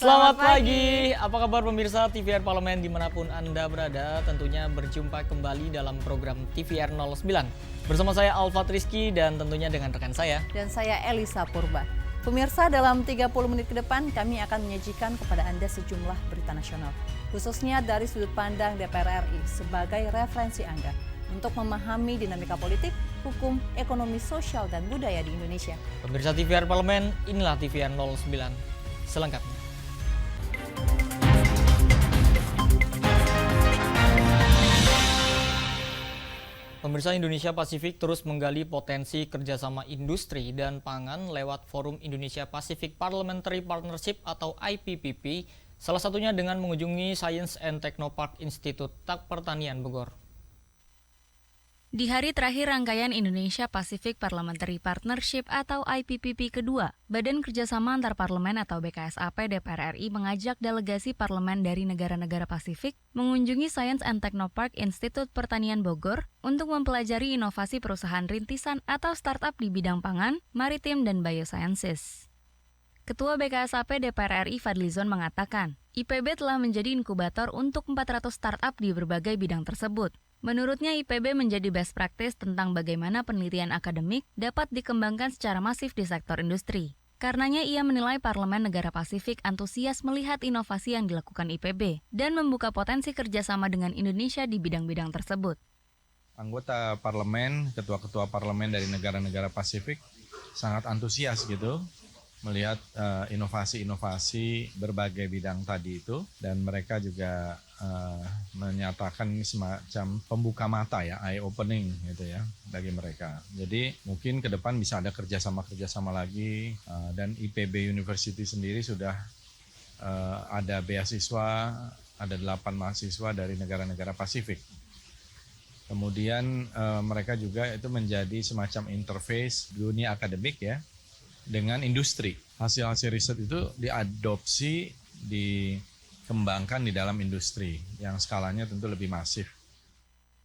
Selamat pagi, apa kabar pemirsa TVR Parlemen dimanapun Anda berada. Tentunya berjumpa kembali dalam program TVR 09. Bersama saya Alfat Rizky dan tentunya dengan rekan saya. Dan saya Elisa Purba. Pemirsa, dalam 30 menit ke depan kami akan menyajikan kepada Anda sejumlah berita nasional. Khususnya dari sudut pandang DPR RI sebagai referensi Anda untuk memahami dinamika politik, hukum, ekonomi, sosial, dan budaya di Indonesia. Pemirsa TVR Parlemen, inilah TVR 09 selengkapnya. Pemirsa, Indonesia Pasifik terus menggali potensi kerjasama industri dan pangan lewat Forum Indonesia Pacific Parliamentary Partnership atau IPPP, salah satunya dengan mengunjungi Science and Technopark Institute Tak Pertanian Bogor. Di hari terakhir rangkaian Indonesia Pacific Parliamentary Partnership atau IPPP kedua, Badan Kerjasama Antar Parlemen atau BKSAP DPR RI mengajak delegasi parlemen dari negara-negara Pasifik mengunjungi Science and Technopark Institute Pertanian Bogor untuk mempelajari inovasi perusahaan rintisan atau startup di bidang pangan, maritim, dan biosciences. Ketua BKSAP DPR RI Fadlizon mengatakan, IPB telah menjadi inkubator untuk 400 startup di berbagai bidang tersebut. Menurutnya, IPB menjadi best practice tentang bagaimana penelitian akademik dapat dikembangkan secara masif di sektor industri. Karenanya, ia menilai Parlemen Negara Pasifik antusias melihat inovasi yang dilakukan IPB dan membuka potensi kerjasama dengan Indonesia di bidang-bidang tersebut. Anggota parlemen, ketua-ketua parlemen dari negara-negara Pasifik sangat antusias gitu melihat inovasi-inovasi berbagai bidang tadi itu, dan mereka juga menyatakan ini semacam pembuka mata ya, eye opening gitu ya bagi mereka. Jadi mungkin ke depan bisa ada kerjasama lagi, dan IPB University sendiri sudah ada beasiswa, ada 8 mahasiswa dari negara-negara Pasifik. Kemudian mereka juga itu menjadi semacam interface dunia akademik ya dengan industri. Hasil-hasil riset itu diadopsi, dikembangkan di dalam industri yang skalanya tentu lebih masif.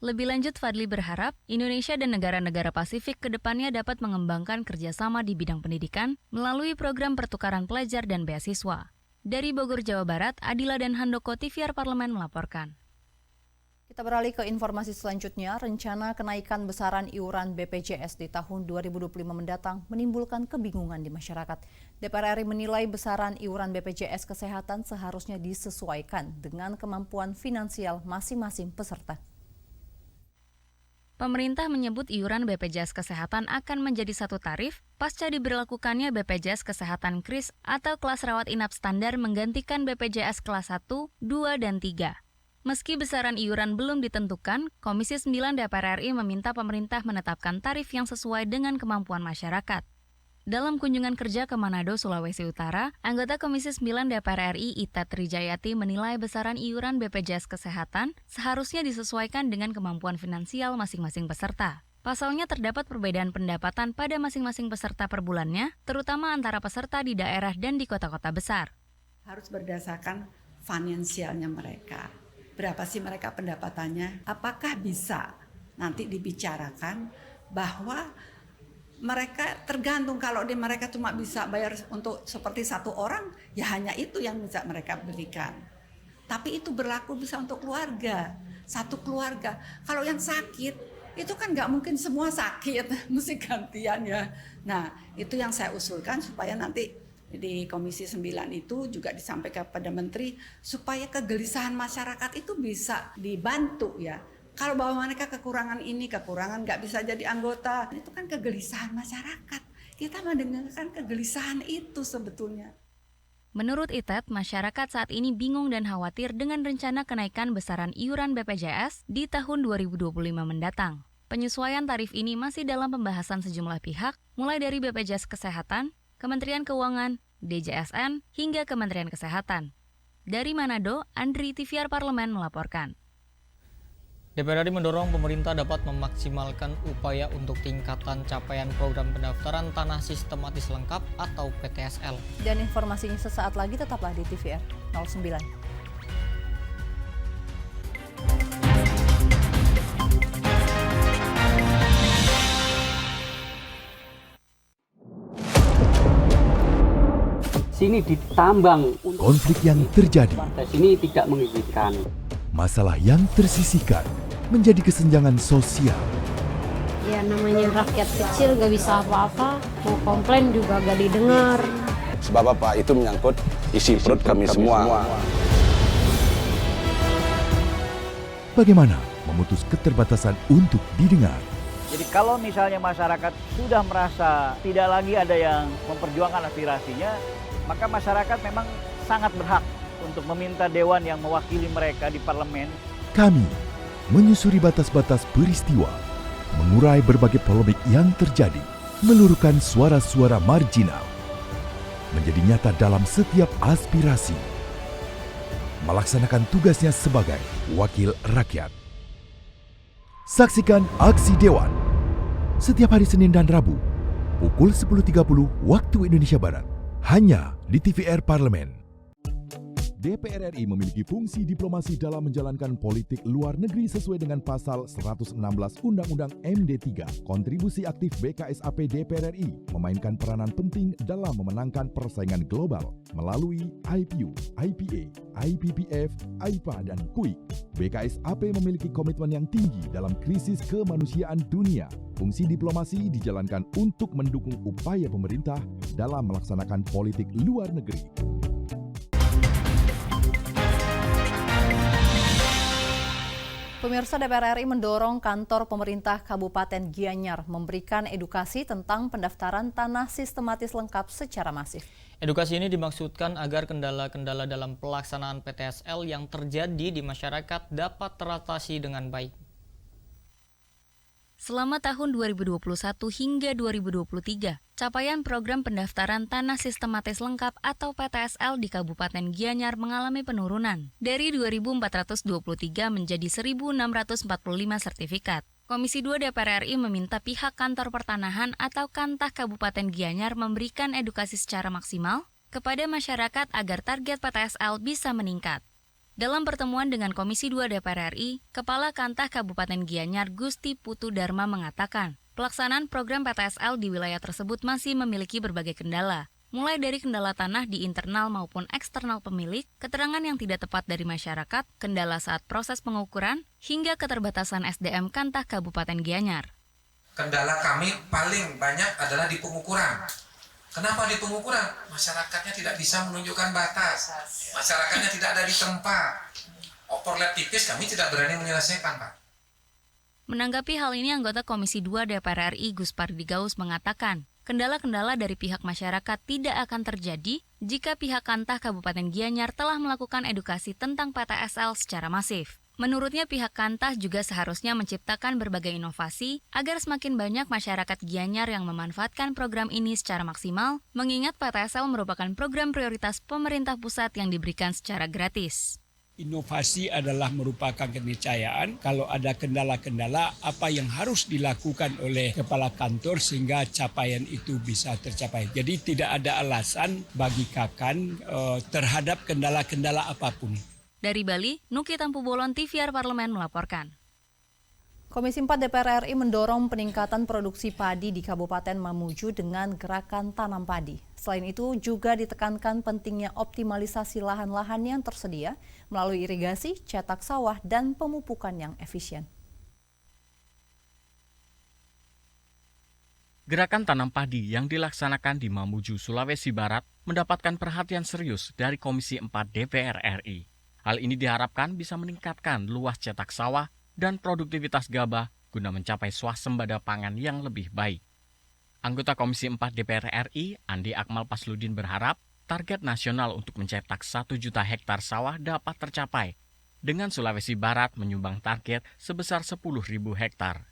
Lebih lanjut, Fadli berharap Indonesia dan negara-negara Pasifik ke depannya dapat mengembangkan kerjasama di bidang pendidikan melalui program pertukaran pelajar dan beasiswa. Dari Bogor, Jawa Barat, Adila dan Handoko, TVR Parlemen melaporkan. Kita beralih ke informasi selanjutnya. Rencana kenaikan besaran iuran BPJS di tahun 2025 mendatang menimbulkan kebingungan di masyarakat. DPR RI menilai besaran iuran BPJS Kesehatan seharusnya disesuaikan dengan kemampuan finansial masing-masing peserta. Pemerintah menyebut iuran BPJS Kesehatan akan menjadi satu tarif pasca diberlakukannya BPJS Kesehatan KRIS atau kelas rawat inap standar menggantikan BPJS kelas 1, 2, dan 3. Meski besaran iuran belum ditentukan, Komisi 9 DPR RI meminta pemerintah menetapkan tarif yang sesuai dengan kemampuan masyarakat. Dalam kunjungan kerja ke Manado, Sulawesi Utara, anggota Komisi 9 DPR RI Ita Trijayati menilai besaran iuran BPJS Kesehatan seharusnya disesuaikan dengan kemampuan finansial masing-masing peserta. Pasalnya terdapat perbedaan pendapatan pada masing-masing peserta per bulannya, terutama antara peserta di daerah dan di kota-kota besar. Harus berdasarkan finansialnya mereka. Berapa sih mereka pendapatannya? Apakah bisa nanti dibicarakan bahwa mereka tergantung, kalau mereka cuma bisa bayar untuk seperti satu orang, ya hanya itu yang bisa mereka berikan. Tapi itu berlaku bisa untuk keluarga, satu keluarga. Kalau yang sakit, itu kan nggak mungkin semua sakit, mesti gantian ya. Nah, itu yang saya usulkan supaya nanti di Komisi 9 itu juga disampaikan kepada Menteri supaya kegelisahan masyarakat itu bisa dibantu ya. Kalau bahwa mereka kekurangan ini, kekurangan nggak bisa jadi anggota, itu kan kegelisahan masyarakat. Kita mendengarkan kegelisahan itu sebetulnya. Menurut Itet, masyarakat saat ini bingung dan khawatir dengan rencana kenaikan besaran iuran BPJS di tahun 2025 mendatang. Penyesuaian tarif ini masih dalam pembahasan sejumlah pihak, mulai dari BPJS Kesehatan, Kementerian Keuangan, DJSN, hingga Kementerian Kesehatan. Dari Manado, Andri, TVR Parlemen melaporkan. DPR RI mendorong pemerintah dapat memaksimalkan upaya untuk tingkatan capaian program pendaftaran tanah sistematis lengkap atau PTSL. Dan informasinya sesaat lagi, tetaplah di TVR 09. sini ditambang. Konflik yang terjadi, Warga sini tidak mengizinkan. masalah yang tersisihkan menjadi kesenjangan sosial. Ya namanya rakyat kecil gak bisa apa-apa, mau komplain juga gak didengar. Sebab apa? Itu menyangkut isi perut kami semua. Bagaimana memutus keterbatasan untuk didengar? Jadi kalau misalnya masyarakat sudah merasa tidak lagi ada yang memperjuangkan aspirasinya, maka masyarakat memang sangat berhak untuk meminta dewan yang mewakili mereka di parlemen. Kami menyusuri batas-batas peristiwa, mengurai berbagai polemik yang terjadi, meluruhkan suara-suara marginal, menjadi nyata dalam setiap aspirasi, melaksanakan tugasnya sebagai wakil rakyat. Saksikan Aksi Dewan setiap hari Senin dan Rabu pukul 10.30 waktu Indonesia Barat hanya di TVR Parlemen. DPR RI memiliki fungsi diplomasi dalam menjalankan politik luar negeri sesuai dengan pasal 116 Undang-Undang MD3. Kontribusi aktif BKSAP DPR RI memainkan peranan penting dalam memenangkan persaingan global melalui IPU, IPA, IPPF, AIPA, dan PUIK. BKSAP memiliki komitmen yang tinggi dalam krisis kemanusiaan dunia. Fungsi diplomasi dijalankan untuk mendukung upaya pemerintah dalam melaksanakan politik luar negeri. Pemirsa, DPR RI mendorong kantor pemerintah Kabupaten Gianyar memberikan edukasi tentang pendaftaran tanah sistematis lengkap secara masif. Edukasi ini dimaksudkan agar kendala-kendala dalam pelaksanaan PTSL yang terjadi di masyarakat dapat teratasi dengan baik. Selama tahun 2021 hingga 2023, capaian program pendaftaran tanah sistematis lengkap atau PTSL di Kabupaten Gianyar mengalami penurunan dari 2.423 menjadi 1.645 sertifikat. Komisi 2 DPR RI meminta pihak kantor pertanahan atau Kantah Kabupaten Gianyar memberikan edukasi secara maksimal kepada masyarakat agar target PTSL bisa meningkat. Dalam pertemuan dengan Komisi 2 DPR RI, Kepala Kantah Kabupaten Gianyar Gusti Putu Dharma mengatakan, pelaksanaan program PTSL di wilayah tersebut masih memiliki berbagai kendala, mulai dari kendala tanah di internal maupun eksternal pemilik, keterangan yang tidak tepat dari masyarakat, kendala saat proses pengukuran, hingga keterbatasan SDM Kantah Kabupaten Gianyar. Kendala kami paling banyak adalah di pengukuran. Kenapa di pengukuran? Masyarakatnya tidak bisa menunjukkan batas. Masyarakatnya tidak ada di tempat. Overlap tipis kami tidak berani menyelesaikan, Pak. Menanggapi hal ini, anggota Komisi 2 DPR RI Gus Pardigaus mengatakan, kendala-kendala dari pihak masyarakat tidak akan terjadi jika pihak Kantah Kabupaten Gianyar telah melakukan edukasi tentang PTSL secara masif. Menurutnya pihak Kantah juga seharusnya menciptakan berbagai inovasi agar semakin banyak masyarakat Gianyar yang memanfaatkan program ini secara maksimal, mengingat PTSL merupakan program prioritas pemerintah pusat yang diberikan secara gratis. Inovasi adalah merupakan keniscayaan kalau ada kendala-kendala apa yang harus dilakukan oleh kepala kantor sehingga capaian itu bisa tercapai. Jadi tidak ada alasan bagi Kakan terhadap kendala-kendala apapun. Dari Bali, Nuki Tampu Bolon, TVR Parlemen melaporkan. Komisi 4 DPR RI mendorong peningkatan produksi padi di Kabupaten Mamuju dengan gerakan tanam padi. Selain itu juga ditekankan pentingnya optimalisasi lahan-lahan yang tersedia melalui irigasi, cetak sawah, dan pemupukan yang efisien. Gerakan tanam padi yang dilaksanakan di Mamuju, Sulawesi Barat mendapatkan perhatian serius dari Komisi 4 DPR RI. Hal ini diharapkan bisa meningkatkan luas cetak sawah dan produktivitas gabah guna mencapai swasembada pangan yang lebih baik. Anggota Komisi 4 DPR RI, Andi Akmal Pasludin berharap target nasional untuk mencetak 1 juta hektar sawah dapat tercapai, dengan Sulawesi Barat menyumbang target sebesar 10.000 hektar.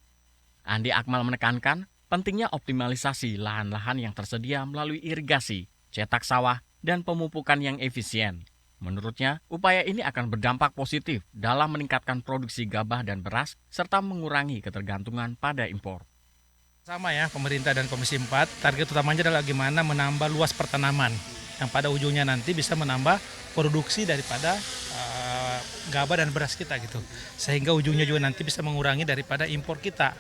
Andi Akmal menekankan pentingnya optimalisasi lahan-lahan yang tersedia melalui irigasi, cetak sawah, dan pemupukan yang efisien. Menurutnya, upaya ini akan berdampak positif dalam meningkatkan produksi gabah dan beras serta mengurangi ketergantungan pada impor. Sama ya, pemerintah dan Komisi 4, target utamanya adalah bagaimana menambah luas pertanaman yang pada ujungnya nanti bisa menambah produksi daripada gabah dan beras kita gitu. Sehingga ujungnya juga nanti bisa mengurangi daripada impor kita.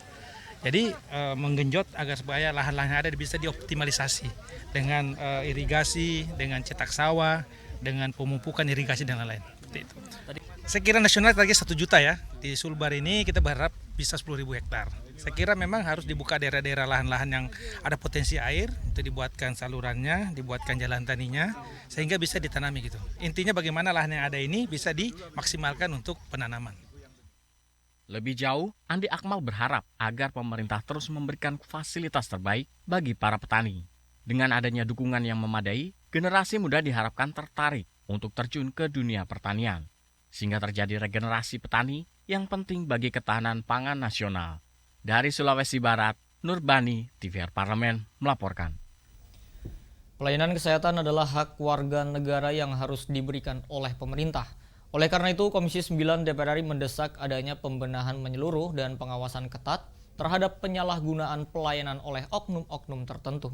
Jadi menggenjot agar supaya lahan-lahan yang ada bisa dioptimalisasi dengan irigasi, dengan cetak sawah, dengan pemupukan irigasi dan lain-lain. Seperti itu. Saya kira nasional target 1 juta ya. Di Sulbar ini kita berharap bisa 10.000 hektar. Saya kira memang harus dibuka daerah-daerah lahan-lahan yang ada potensi air, untuk dibuatkan salurannya, dibuatkan jalan taninya, sehingga bisa ditanami gitu. Intinya bagaimana lahan yang ada ini bisa dimaksimalkan untuk penanaman. Lebih jauh, Andi Akmal berharap agar pemerintah terus memberikan fasilitas terbaik bagi para petani. Dengan adanya dukungan yang memadai, generasi muda diharapkan tertarik untuk terjun ke dunia pertanian, sehingga terjadi regenerasi petani yang penting bagi ketahanan pangan nasional. Dari Sulawesi Barat, Nurbani, TVR Parlemen melaporkan. Pelayanan kesehatan adalah hak warga negara yang harus diberikan oleh pemerintah. Oleh karena itu, Komisi 9 DPR RI mendesak adanya pembenahan menyeluruh dan pengawasan ketat terhadap penyalahgunaan pelayanan oleh oknum-oknum tertentu.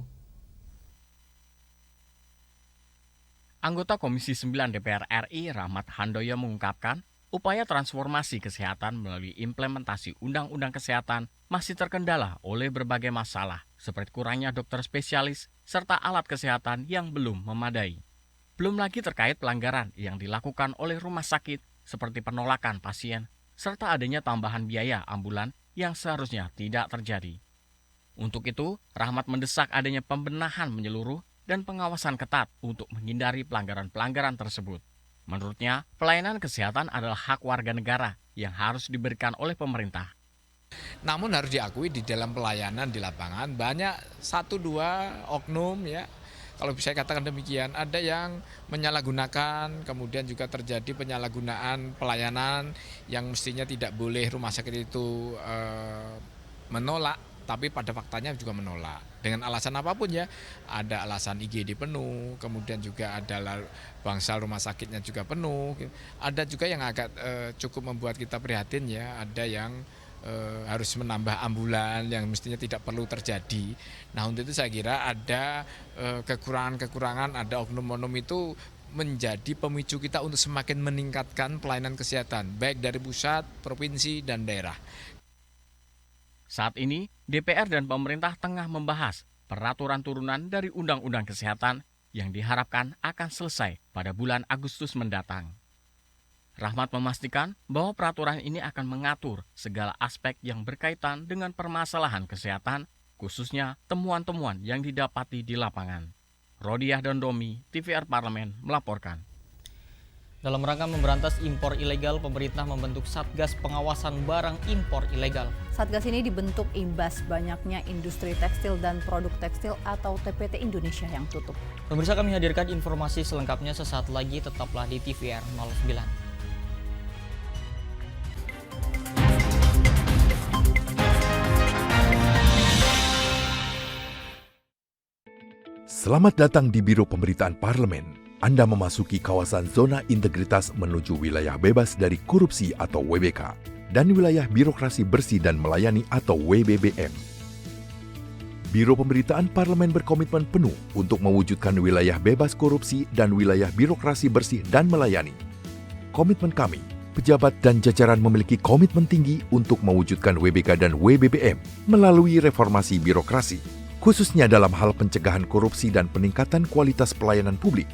Anggota Komisi 9 DPR RI Rahmat Handoyo mengungkapkan, upaya transformasi kesehatan melalui implementasi Undang-Undang Kesehatan masih terkendala oleh berbagai masalah, seperti kurangnya dokter spesialis serta alat kesehatan yang belum memadai. Belum lagi terkait pelanggaran yang dilakukan oleh rumah sakit, seperti penolakan pasien, serta adanya tambahan biaya ambulan yang seharusnya tidak terjadi. Untuk itu, Rahmat mendesak adanya pembenahan menyeluruh dan pengawasan ketat untuk menghindari pelanggaran-pelanggaran tersebut. Menurutnya, pelayanan kesehatan adalah hak warga negara yang harus diberikan oleh pemerintah. Namun harus diakui di dalam pelayanan di lapangan banyak 1-2 oknum ya. Kalau bisa katakan demikian, ada yang menyalahgunakan, kemudian juga terjadi penyalahgunaan pelayanan yang mestinya tidak boleh rumah sakit itu menolak, tapi pada faktanya juga menolak. Dengan alasan apapun ya, ada alasan IGD penuh, kemudian juga ada bangsal rumah sakitnya juga penuh. Ada juga yang agak cukup membuat kita prihatin ya, ada yang harus menambah ambulan yang mestinya tidak perlu terjadi. Nah untuk itu saya kira ada kekurangan-kekurangan, ada oknum-oknum itu menjadi pemicu kita untuk semakin meningkatkan pelayanan kesehatan, baik dari pusat, provinsi, dan daerah. Saat ini, DPR dan pemerintah tengah membahas peraturan turunan dari Undang-Undang Kesehatan yang diharapkan akan selesai pada bulan Agustus mendatang. Rahmat memastikan bahwa peraturan ini akan mengatur segala aspek yang berkaitan dengan permasalahan kesehatan, khususnya temuan-temuan yang didapati di lapangan. Rodiah Dondomi, TVR Parlemen melaporkan. Dalam rangka memberantas impor ilegal, pemerintah membentuk Satgas Pengawasan Barang Impor Ilegal. Satgas ini dibentuk imbas banyaknya industri tekstil dan produk tekstil atau TPT Indonesia yang tutup. Pemirsa, kami hadirkan informasi selengkapnya sesaat lagi, tetaplah di TVR 09. Selamat datang di Biro Pemberitaan Parlemen. Anda memasuki kawasan zona integritas menuju wilayah bebas dari korupsi atau WBK dan wilayah birokrasi bersih dan melayani atau WBBM. Biro Pemberitaan Parlemen berkomitmen penuh untuk mewujudkan wilayah bebas korupsi dan wilayah birokrasi bersih dan melayani. Komitmen kami, pejabat dan jajaran memiliki komitmen tinggi untuk mewujudkan WBK dan WBBM melalui reformasi birokrasi, khususnya dalam hal pencegahan korupsi dan peningkatan kualitas pelayanan publik.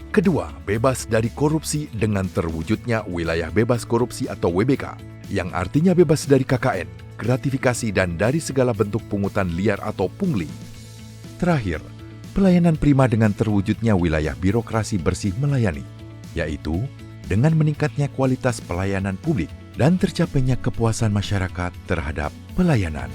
Kedua, bebas dari korupsi dengan terwujudnya wilayah bebas korupsi atau WBK, yang artinya bebas dari KKN, gratifikasi dan dari segala bentuk pungutan liar atau pungli. Terakhir, pelayanan prima dengan terwujudnya wilayah birokrasi bersih melayani, yaitu dengan meningkatnya kualitas pelayanan publik dan tercapainya kepuasan masyarakat terhadap pelayanan.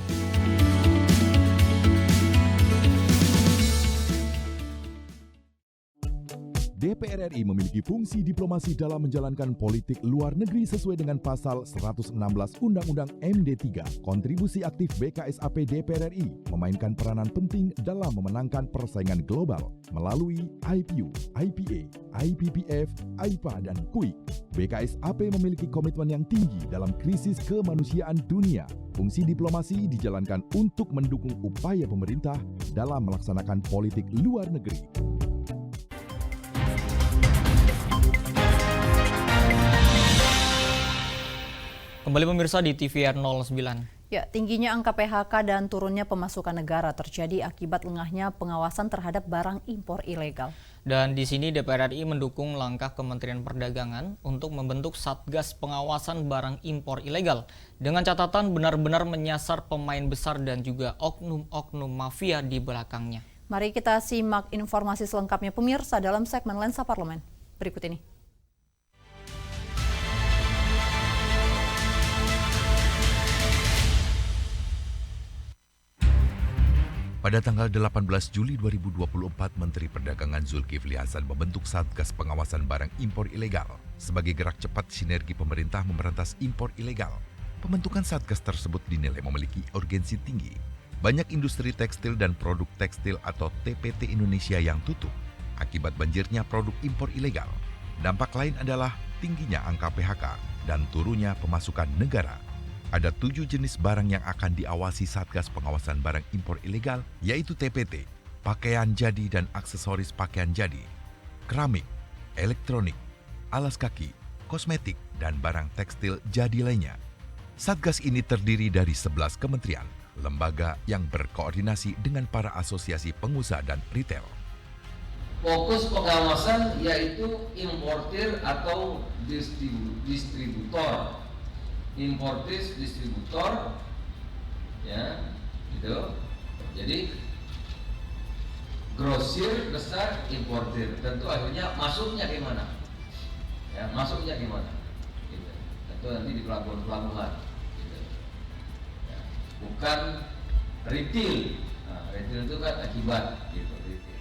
DPR RI memiliki fungsi diplomasi dalam menjalankan politik luar negeri sesuai dengan pasal 116 Undang-Undang MD3. Kontribusi aktif BKSAP DPR RI memainkan peranan penting dalam memenangkan persaingan global melalui IPU, IPA, IPPF, AIPA, dan PUIK. BKSAP memiliki komitmen yang tinggi dalam krisis kemanusiaan dunia. Fungsi diplomasi dijalankan untuk mendukung upaya pemerintah dalam melaksanakan politik luar negeri. Kembali pemirsa di TVR 09. Ya, tingginya angka PHK dan turunnya pemasukan negara terjadi akibat lengahnya pengawasan terhadap barang impor ilegal. Dan di sini DPR RI mendukung langkah Kementerian Perdagangan untuk membentuk Satgas Pengawasan Barang Impor Ilegal dengan catatan benar-benar menyasar pemain besar dan juga oknum-oknum mafia di belakangnya. Mari kita simak informasi selengkapnya pemirsa dalam segmen Lensa Parlemen berikut ini. Pada tanggal 18 Juli 2024, Menteri Perdagangan Zulkifli Hasan membentuk Satgas Pengawasan Barang Impor Ilegal sebagai gerak cepat sinergi pemerintah memberantas impor ilegal. Pembentukan Satgas tersebut dinilai memiliki urgensi tinggi. Banyak industri tekstil dan produk tekstil atau TPT Indonesia yang tutup akibat banjirnya produk impor ilegal. Dampak lain adalah tingginya angka PHK dan turunnya pemasukan negara. Ada 7 jenis barang yang akan diawasi Satgas Pengawasan Barang Impor Ilegal, yaitu TPT, pakaian jadi dan aksesoris pakaian jadi, keramik, elektronik, alas kaki, kosmetik, dan barang tekstil jadi lainnya. Satgas ini terdiri dari 11 kementerian, lembaga yang berkoordinasi dengan para asosiasi pengusaha dan retail. Fokus pengawasan yaitu importir atau distributor. Importis, distributor, ya, gitu. Jadi grosir besar, importir. Tentu akhirnya masuknya gimana? Ya, masuknya gimana? Gitu. Tentu nanti di pelabuhan-pelabuhan. Gitu. Ya. Bukan retail. Nah, retail itu kan akibat, gitu. Retail.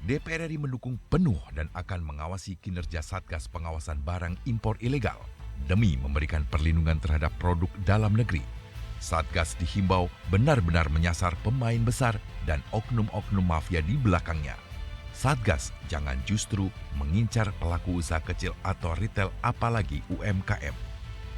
DPR RI mendukung penuh dan akan mengawasi kinerja Satgas Pengawasan Barang Impor Ilegal demi memberikan perlindungan terhadap produk dalam negeri. Satgas dihimbau benar-benar menyasar pemain besar dan oknum-oknum mafia di belakangnya. Satgas jangan justru mengincar pelaku usaha kecil atau retail apalagi UMKM.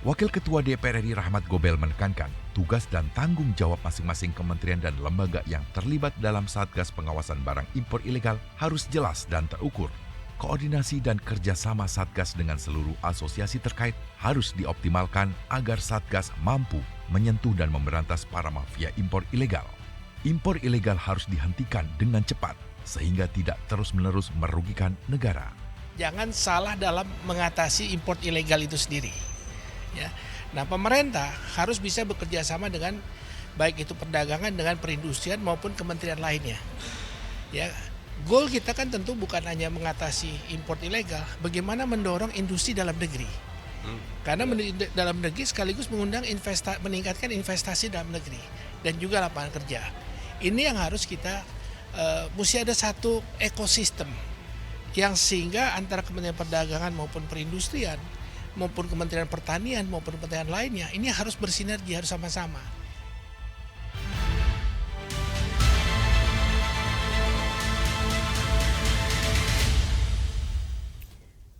Wakil Ketua DPR RI Rahmat Gobel menekankan tugas dan tanggung jawab masing-masing kementerian dan lembaga yang terlibat dalam Satgas Pengawasan Barang Impor Ilegal harus jelas dan terukur. Koordinasi dan kerjasama Satgas dengan seluruh asosiasi terkait harus dioptimalkan agar Satgas mampu menyentuh dan memberantas para mafia impor ilegal. Impor ilegal harus dihentikan dengan cepat sehingga tidak terus-menerus merugikan negara. Jangan salah dalam mengatasi impor ilegal itu sendiri. Ya. Nah, pemerintah harus bisa bekerja sama dengan baik itu perdagangan dengan perindustrian maupun kementerian lainnya. Ya, goal kita kan tentu bukan hanya mengatasi impor ilegal, bagaimana mendorong industri dalam negeri. Karena dalam negeri sekaligus meningkatkan investasi dalam negeri dan juga lapangan kerja. Ini yang harus kita mesti ada satu ekosistem yang sehingga antara Kementerian Perdagangan maupun perindustrian maupun Kementerian Pertanian maupun kementerian lainnya ini harus bersinergi, harus sama-sama.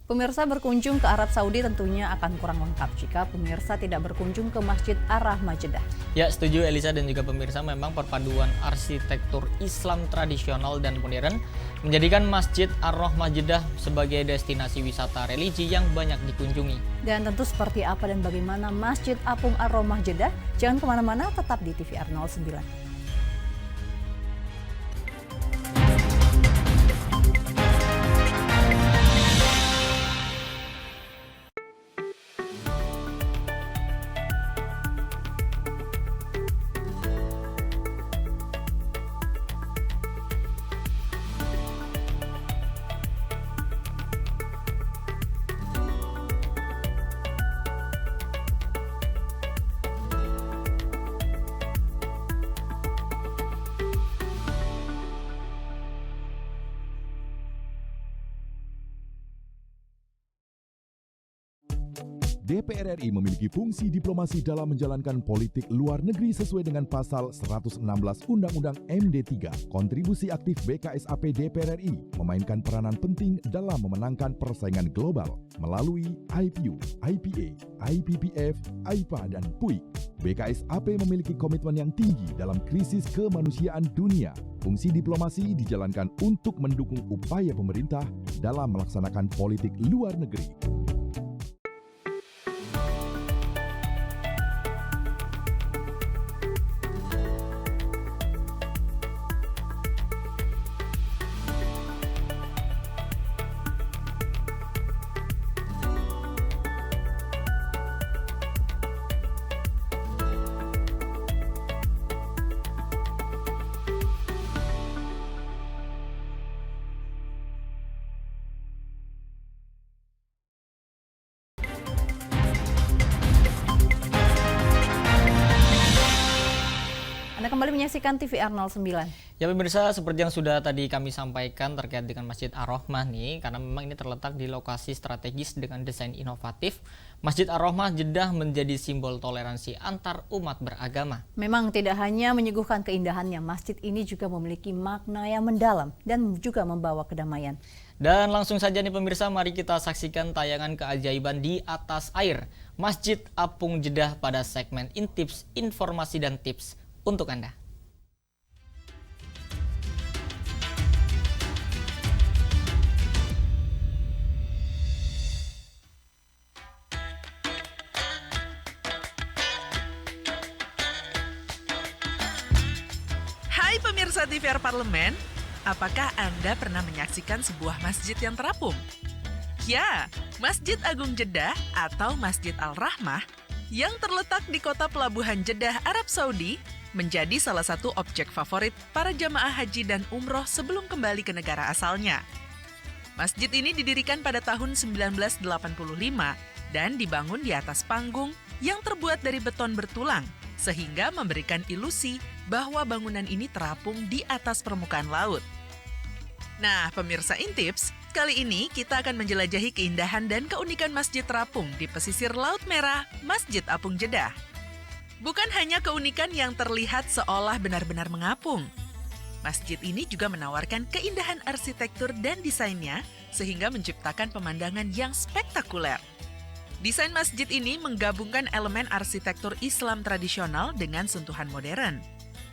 Pemirsa, berkunjung ke Arab Saudi tentunya akan kurang lengkap jika pemirsa tidak berkunjung ke Masjid Ar-Rahmah Jeddah. Ya, setuju Elisa dan juga pemirsa, memang perpaduan arsitektur Islam tradisional dan modern menjadikan Masjid Ar-Rahmah Jeddah sebagai destinasi wisata religi yang banyak dikunjungi. Dan tentu seperti apa dan bagaimana Masjid Apung Ar-Rahmah Jeddah? Jangan kemana-mana, tetap di TVR 09. DPR RI memiliki fungsi diplomasi dalam menjalankan politik luar negeri sesuai dengan pasal 116 Undang-Undang MD3. Kontribusi aktif BKSAP DPR RI memainkan peranan penting dalam memenangkan persaingan global melalui IPU, IPA, IPPF, IPA, dan PUIK. BKSAP memiliki komitmen yang tinggi dalam krisis kemanusiaan dunia. Fungsi diplomasi dijalankan untuk mendukung upaya pemerintah dalam melaksanakan politik luar negeri. Anda kembali menyaksikan TVR 09. Ya pemirsa, seperti yang sudah tadi kami sampaikan terkait dengan Masjid Ar-Rahmah nih, karena memang ini terletak di lokasi strategis dengan desain inovatif, Masjid Ar-Rahmah Jeddah menjadi simbol toleransi antar umat beragama. Memang tidak hanya menyuguhkan keindahannya, masjid ini juga memiliki makna yang mendalam dan juga membawa kedamaian. Dan langsung saja nih pemirsa, mari kita saksikan tayangan keajaiban di atas air Masjid Apung Jeddah pada segmen Intips, Informasi dan Tips untuk Anda. Hai pemirsa TVR Parlemen, apakah Anda pernah menyaksikan sebuah masjid yang terapung? Ya, Masjid Agung Jeddah atau Masjid Al-Rahmah yang terletak di kota pelabuhan Jeddah, Arab Saudi, menjadi salah satu objek favorit para jamaah haji dan umroh sebelum kembali ke negara asalnya. Masjid ini didirikan pada tahun 1985 dan dibangun di atas panggung yang terbuat dari beton bertulang, sehingga memberikan ilusi bahwa bangunan ini terapung di atas permukaan laut. Nah, pemirsa Intips, kali ini kita akan menjelajahi keindahan dan keunikan masjid terapung di pesisir Laut Merah, Masjid Apung Jeddah. Bukan hanya keunikan yang terlihat seolah benar-benar mengapung. Masjid ini juga menawarkan keindahan arsitektur dan desainnya sehingga menciptakan pemandangan yang spektakuler. Desain masjid ini menggabungkan elemen arsitektur Islam tradisional dengan sentuhan modern.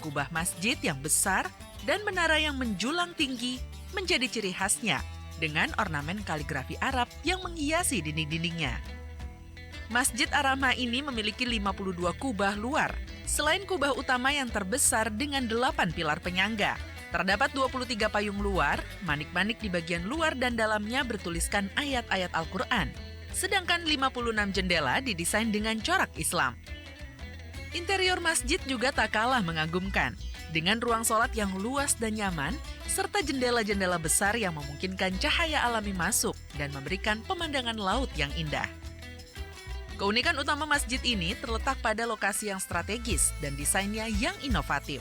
Kubah masjid yang besar dan menara yang menjulang tinggi menjadi ciri khasnya dengan ornamen kaligrafi Arab yang menghiasi dinding-dindingnya. Masjid Ar-Rahmah ini memiliki 52 kubah luar, selain kubah utama yang terbesar dengan 8 pilar penyangga. Terdapat 23 payung luar, manik-manik di bagian luar dan dalamnya bertuliskan ayat-ayat Al-Quran. Sedangkan 56 jendela didesain dengan corak Islam. Interior masjid juga tak kalah mengagumkan, dengan ruang sholat yang luas dan nyaman, serta jendela-jendela besar yang memungkinkan cahaya alami masuk dan memberikan pemandangan laut yang indah. Keunikan utama masjid ini terletak pada lokasi yang strategis dan desainnya yang inovatif.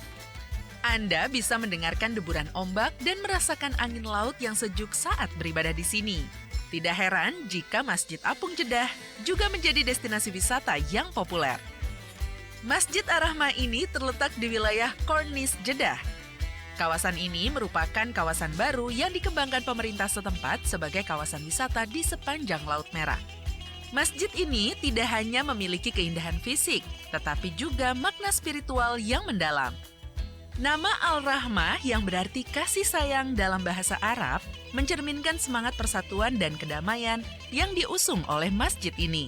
Anda bisa mendengarkan deburan ombak dan merasakan angin laut yang sejuk saat beribadah di sini. Tidak heran jika Masjid Apung Jeddah juga menjadi destinasi wisata yang populer. Masjid Ar-Rahmah ini terletak di wilayah Corniche Jeddah. Kawasan ini merupakan kawasan baru yang dikembangkan pemerintah setempat sebagai kawasan wisata di sepanjang Laut Merah. Masjid ini tidak hanya memiliki keindahan fisik, tetapi juga makna spiritual yang mendalam. Nama Al-Rahmah yang berarti kasih sayang dalam bahasa Arab mencerminkan semangat persatuan dan kedamaian yang diusung oleh masjid ini.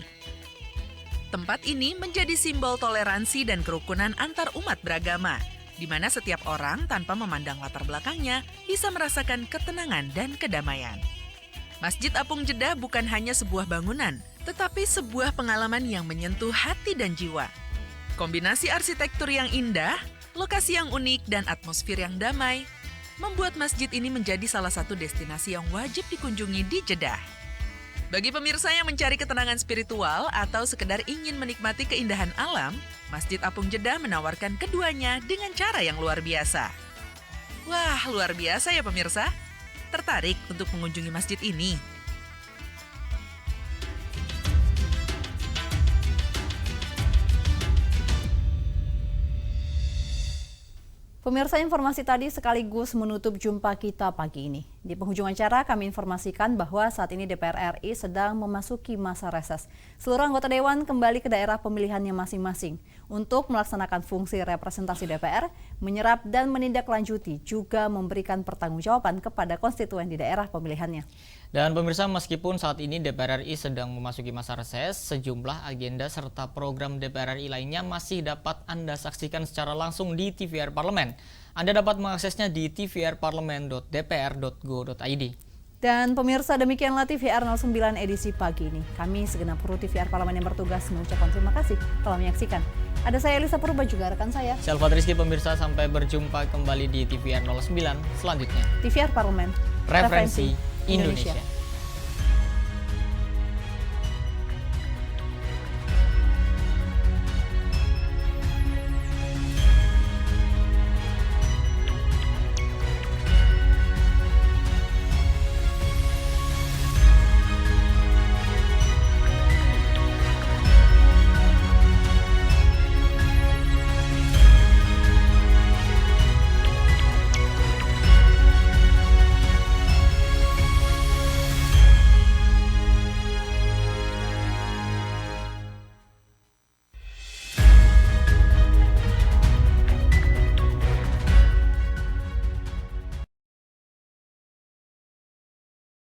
Tempat ini menjadi simbol toleransi dan kerukunan antar umat beragama, di mana setiap orang tanpa memandang latar belakangnya bisa merasakan ketenangan dan kedamaian. Masjid Apung Jeddah bukan hanya sebuah bangunan, tetapi sebuah pengalaman yang menyentuh hati dan jiwa. Kombinasi arsitektur yang indah, lokasi yang unik, dan atmosfer yang damai membuat masjid ini menjadi salah satu destinasi yang wajib dikunjungi di Jeddah. Bagi pemirsa yang mencari ketenangan spiritual atau sekedar ingin menikmati keindahan alam, Masjid Apung Jeddah menawarkan keduanya dengan cara yang luar biasa. Wah, luar biasa ya pemirsa. Tertarik untuk mengunjungi masjid ini? Pemirsa, informasi tadi sekaligus menutup jumpa kita pagi ini. Di penghujung acara kami informasikan bahwa saat ini DPR RI sedang memasuki masa reses. Seluruh anggota Dewan kembali ke daerah pemilihannya masing-masing untuk melaksanakan fungsi representasi DPR, menyerap dan menindaklanjuti, juga memberikan pertanggungjawaban kepada konstituen di daerah pemilihannya. Dan pemirsa, meskipun saat ini DPR RI sedang memasuki masa reses, sejumlah agenda serta program DPR RI lainnya masih dapat Anda saksikan secara langsung di TVR Parlemen. Anda dapat mengaksesnya di tvrparlemen.dpr.go.id. Dan pemirsa, demikianlah TVR 09 edisi pagi ini. Kami segenap kru TVR Parlemen yang bertugas mengucapkan terima kasih telah menyaksikan. Ada saya Elisa Purba, juga rekan saya Selva Rizky. Pemirsa, sampai berjumpa kembali di TVR 09 selanjutnya. TVR Parlemen, Referensi Indonesia.